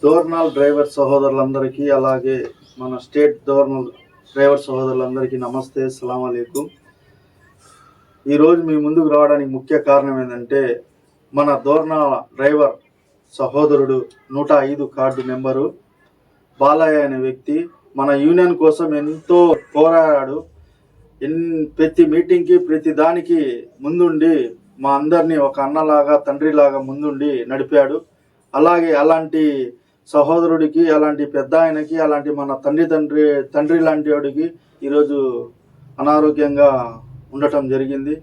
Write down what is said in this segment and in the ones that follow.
Dornal driver సహోదరులందరికీ, అలాగే మన state Dornal driver సహోదరులందరికీ నమస్తే, అస్సలాము అలైకుం. ఈరోజు మీ ముందుకు రావడానికి ముఖ్య కారణం ఏంటంటే, మన డోర్నాల్ డ్రైవర్ సహోదరుడు 105 కార్డు నెంబరు బాలయ్య అనే వ్యక్తి మన యూనియన్ కోసం ఎంతో పోరాడాడు. ప్రతి మీటింగ్కి ప్రతి దానికి ముందుండి మా అందరినీ ఒక అన్నలాగా తండ్రిలాగా ముందుండి నడిపాడు. అలాగే అలాంటి సహోదరుడికి, అలాంటి పెద్ద ఆయనకి, అలాంటి మన తండ్రి లాంటి వాడికి ఈరోజు అనారోగ్యంగా ఉండటం జరిగింది.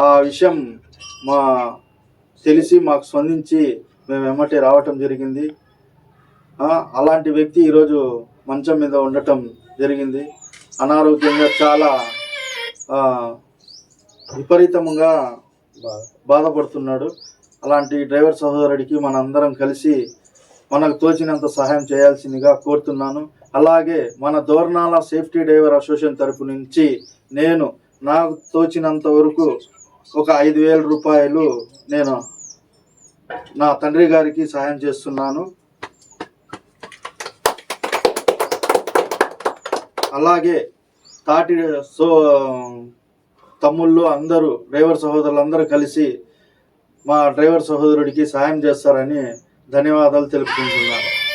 ఆ విషయం తెలిసి మాకు స్పందించి మేము వెంబటి రావటం జరిగింది. అలాంటి వ్యక్తి ఈరోజు మంచం మీద ఉండటం జరిగింది. అనారోగ్యంగా చాలా విపరీతంగా బాధపడుతున్నాడు. అలాంటి డ్రైవర్ సహోదరుడికి మనందరం కలిసి మనకు తోచినంత సహాయం చేయాల్సిందిగా కోరుతున్నాను. అలాగే మన డోర్నాల సేఫ్టీ డ్రైవర్ అసోసియేషన్ తరపు నుంచి నేను నాకు తోచినంత వరకు ఒక 5,000 రూపాయలు నేను నా తండ్రి గారికి సహాయం చేస్తున్నాను. అలాగే తమ్ముళ్ళు అందరూ డ్రైవర్ సహోదరులందరూ కలిసి మా డ్రైవర్ సహోదరుడికి సహాయం చేస్తారని ధన్యవాదాలు తెలుపుకుంటున్నాను.